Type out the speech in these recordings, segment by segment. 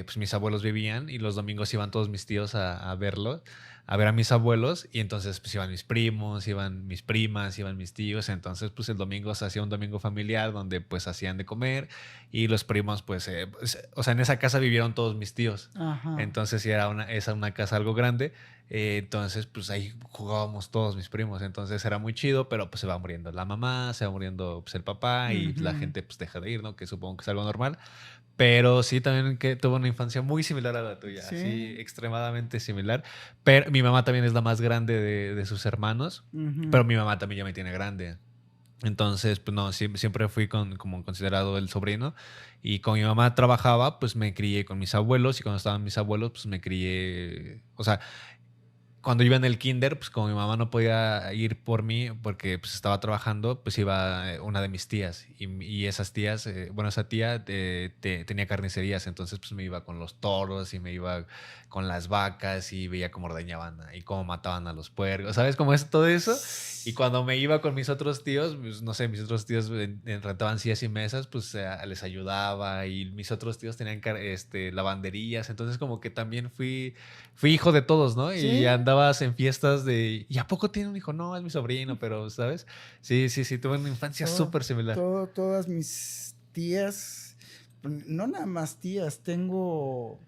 pues mis abuelos vivían y los domingos iban todos mis tíos a verlos, a ver a mis abuelos y entonces pues iban mis primos, iban mis primas, iban mis tíos, entonces pues el domingo se hacía un domingo familiar donde pues hacían de comer y los primos pues, o sea, en esa casa vivieron todos mis tíos, Ajá. entonces sí era una casa algo grande, entonces pues ahí jugábamos todos mis primos, entonces era muy chido, pero pues se va muriendo la mamá, se va muriendo pues el papá y la Ujú. gente pues deja de ir, ¿no? Que supongo que es algo normal. Pero sí, también que tuvo una infancia muy similar a la tuya, así Sí. extremadamente similar. Pero mi mamá también es la más grande de sus hermanos, Ujú. pero mi mamá también ya me tiene grande. Entonces, pues no, siempre fui como considerado el sobrino. Y con mi mamá trabajaba, pues me crié con mis abuelos. Y cuando estaban mis abuelos, pues me crié. O sea, cuando iba en el kinder, pues como mi mamá no podía ir por mí porque pues estaba trabajando, pues iba una de mis tías y esas tías, bueno, esa tía tenía carnicerías, entonces pues me iba con los toros y me iba con las vacas y veía cómo ordeñaban y cómo mataban a los puercos, ¿sabes? Cómo es todo eso. Y cuando me iba con mis otros tíos, pues no sé, mis otros tíos rentaban sillas y mesas, pues les ayudaba y mis otros tíos tenían lavanderías, entonces como que también fui hijo de todos, ¿no? Y Sí. andabas en fiestas ¿y a poco tiene un hijo? No, es mi sobrino, pero, ¿sabes? Sí, sí, sí, tuve una infancia Todo, súper similar. todas mis tías, no nada más tías, tengo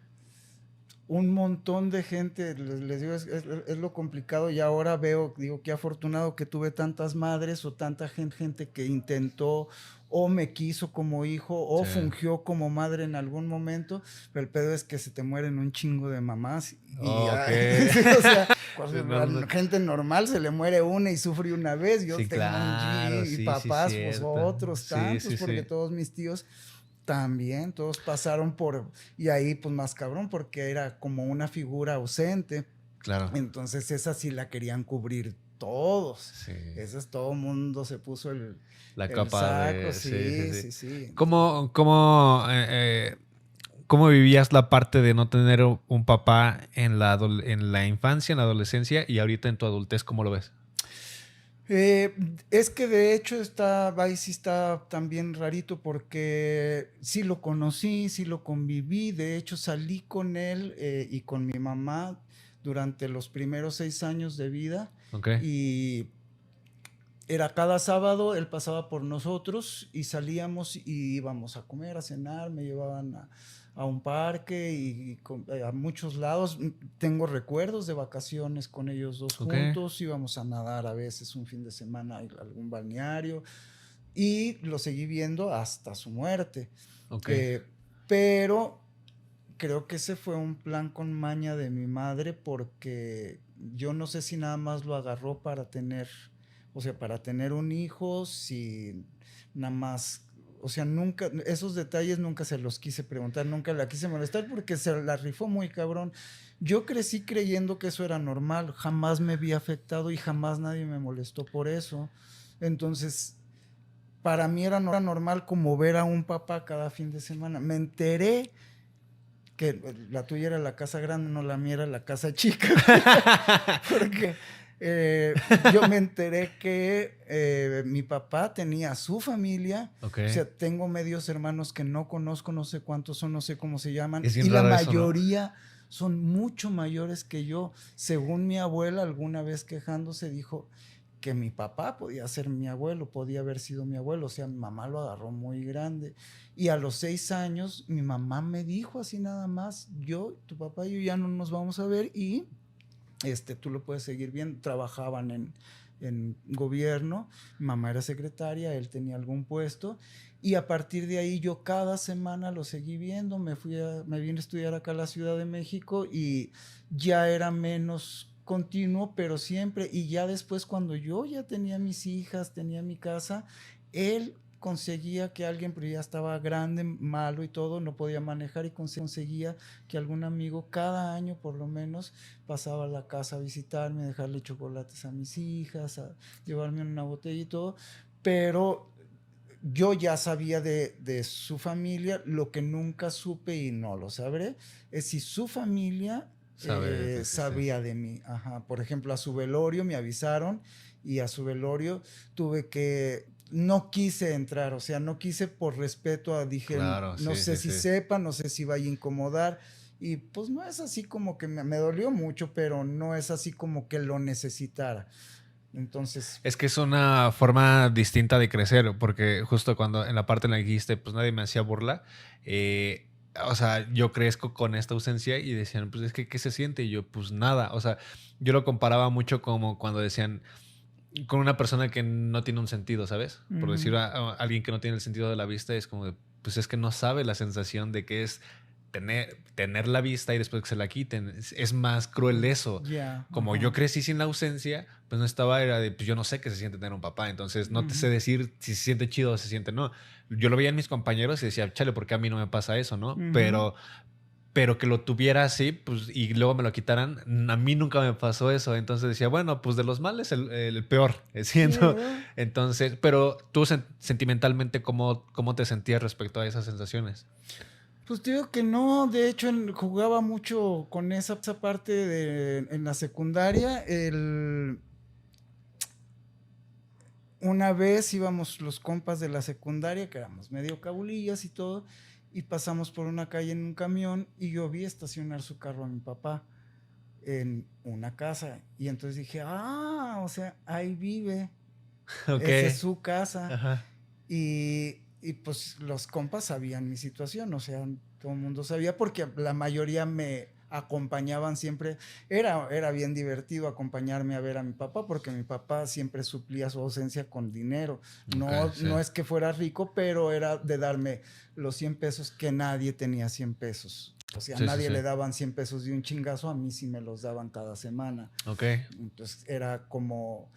un montón de gente, les digo, es lo complicado y ahora veo, digo, qué afortunado que tuve tantas madres o tanta gente que intentó o me quiso como hijo o Sí. fungió como madre en algún momento, pero el pedo es que se te mueren un chingo de mamás y, Ok. sí, o sea, Sí, a la gente normal se le muere una y sufre una vez, yo sí, tengo un claro, y sí, sí, papás, pues cierto. otros Sí, tantos, sí, porque sí. todos mis tíos también, todos pasaron por, y ahí pues más cabrón, porque era como una figura ausente. Claro. Entonces esa sí la querían cubrir todos. Sí. Ese es todo mundo se puso La el capa saco, de. Sí, sí, sí, sí. sí, sí. ¿Cómo vivías la parte de no tener un papá en la infancia, en la adolescencia y ahorita en tu adultez? ¿Cómo lo ves? Es que de hecho está, ahí sí está también rarito porque sí lo conocí, sí lo conviví, de hecho salí con él y con mi mamá durante los primeros 6 años de vida Ok. y era cada sábado, él pasaba por nosotros y salíamos y íbamos a comer, a cenar, me llevaban a un parque y a muchos lados. Tengo recuerdos de vacaciones con ellos dos Ok. juntos, íbamos a nadar a veces un fin de semana a algún balneario y lo seguí viendo hasta su muerte. Ok. Eh, pero creo que ese fue un plan con maña de mi madre porque yo no sé si nada más lo agarró para tener, o sea, para tener un hijo, si nada más, o sea, nunca, esos detalles nunca se los quise preguntar, nunca la quise molestar porque se la rifó muy cabrón. Yo crecí creyendo que eso era normal, jamás me vi afectado y jamás nadie me molestó por eso. Entonces, para mí era normal como ver a un papá cada fin de semana. Me enteré que la tuya era la casa grande, no la mía era la casa chica, porque yo me enteré que mi papá tenía su familia, Ok. o sea, tengo medios hermanos que no conozco, no sé cuántos son, no sé cómo se llaman, Es bien y la raro eso, ¿no? mayoría son mucho mayores que yo. Según mi abuela, alguna vez quejándose, dijo que mi papá podía ser mi abuelo, podía haber sido mi abuelo, o sea, mi mamá lo agarró muy grande. Y a los 6 años, mi mamá me dijo así nada más, tu papá y yo ya no nos vamos a ver y tú lo puedes seguir viendo. Trabajaban en gobierno, mi mamá era secretaria, él tenía algún puesto y a partir de ahí yo cada semana lo seguí viendo, me vine a estudiar acá a la Ciudad de México y ya era menos continuo, pero siempre, y ya después cuando yo ya tenía mis hijas, tenía mi casa, él conseguía que alguien, pero ya estaba grande, malo y todo, no podía manejar y conseguía que algún amigo cada año por lo menos pasaba a la casa a visitarme, a dejarle chocolates a mis hijas, a llevarme una botella y todo, pero yo ya sabía de su familia, lo que nunca supe y no lo sabré, es si su familia Sabe de ti, sí, sí. sabía de mí. Ajá. Por ejemplo, a su velorio me avisaron y a su velorio no quise entrar, o sea, no quise por respeto dije, Claro, no sí, sé sí, si sí. sepa, no sé si vaya a incomodar. Y pues no es así como que me dolió mucho, pero no es así como que lo necesitara. Entonces, Es que es una forma distinta de crecer, porque justo cuando en la parte en la que dijiste, pues nadie me hacía burla, o sea, yo crezco con esta ausencia y decían, pues es que, ¿qué se siente? Y yo, pues nada, o sea, yo lo comparaba mucho como cuando decían, con una persona que no tiene un sentido, ¿sabes? Por decir ujú, a alguien que no tiene el sentido de la vista, es como, pues es que no sabe la sensación de que es tener la vista y después que se la quiten. Es más cruel eso. ya, Como yo ajá, crecí sin la ausencia, pues no estaba, era de, pues yo no sé qué se siente tener un papá, entonces no te sé ujú, decir si se siente chido o se siente no. Yo lo veía en mis compañeros y decía, chale, ¿por qué a mí no me pasa eso, no? ujú. Pero que lo tuviera así, pues, y luego me lo quitaran, a mí nunca me pasó eso. Entonces decía, bueno, pues de los males el peor, Sí, siento. ¿verdad? Entonces, pero tú sentimentalmente, ¿cómo te sentías respecto a esas sensaciones? Pues te digo que no, de hecho jugaba mucho con esa parte en la secundaria. Una vez íbamos los compas de la secundaria, que éramos medio cabulillas y todo, y pasamos por una calle en un camión y yo vi estacionar su carro a mi papá en una casa. Y entonces dije, o sea, ahí vive, Ok. esa es su casa. Ajá. Y pues los compas sabían mi situación, o sea, todo el mundo sabía porque la mayoría me acompañaban siempre. Era bien divertido acompañarme a ver a mi papá porque mi papá siempre suplía su ausencia con dinero. Ok, No, sí. no es que fuera rico, pero era de darme los 100 pesos que nadie tenía 100 pesos. O sea, a Sí, sí, nadie sí. le daban 100 pesos de un chingazo, a mí sí me los daban cada semana. Ok. Entonces era como,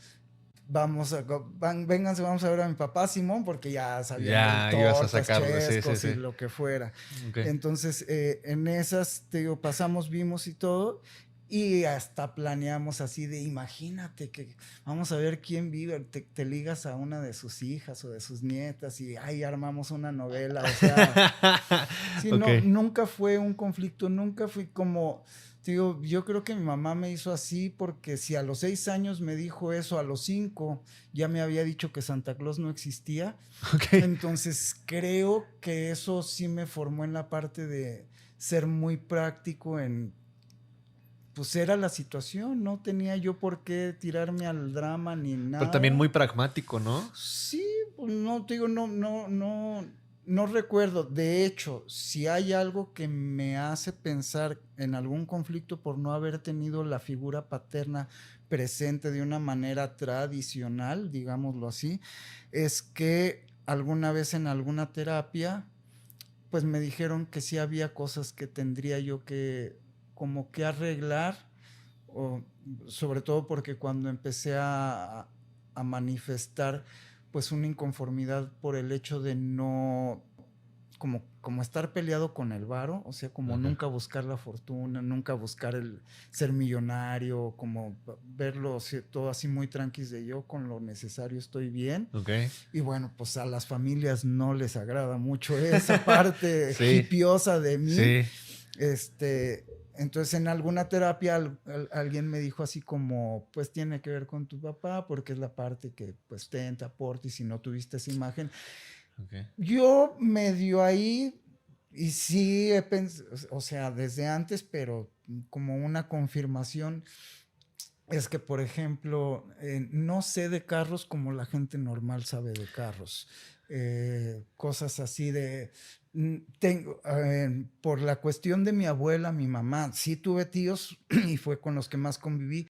vénganse, vamos a ver a mi papá Simón, porque ya sabían de Ya ibas a tortas, sacarlo, sí, sí, chescos y sí. lo que fuera. Ok. Entonces, en esas, te digo, pasamos, vimos y todo, y hasta planeamos así de, imagínate que vamos a ver quién vive, te ligas a una de sus hijas o de sus nietas y ahí armamos una novela, o sea, sí, Ok. no, nunca fue un conflicto, nunca fui como, digo, yo creo que mi mamá me hizo así porque si a los 6 años me dijo eso, a los 5 ya me había dicho que Santa Claus no existía, Ok. entonces creo que eso sí me formó en la parte de ser muy práctico en, pues era la situación, no tenía yo por qué tirarme al drama ni Pero también nada. muy pragmático, ¿no? Sí, pues no, te digo, no recuerdo. De hecho, si hay algo que me hace pensar en algún conflicto por no haber tenido la figura paterna presente de una manera tradicional, digámoslo así, es que alguna vez en alguna terapia, pues me dijeron que sí había cosas que tendría yo que como que arreglar, o, sobre todo porque cuando empecé a manifestar pues una inconformidad por el hecho de no, como estar peleado con el varo, o sea, como Ajá. nunca buscar la fortuna, nunca buscar el ser millonario, como verlo todo así muy tranquis de yo con lo necesario estoy bien. Ok. Y bueno, pues a las familias no les agrada mucho esa parte Sí, hipiosa de mí. sí. Entonces en alguna terapia alguien me dijo así como, pues tiene que ver con tu papá, porque es la parte que pues te aporta y si no tuviste esa imagen. Ok. Yo medio ahí, y sí he pensado, o sea, desde antes, pero como una confirmación, es que, por ejemplo, no sé de carros como la gente normal sabe de carros. Cosas así de... Tengo, por la cuestión de mi abuela, mi mamá, sí tuve tíos y fue con los que más conviví,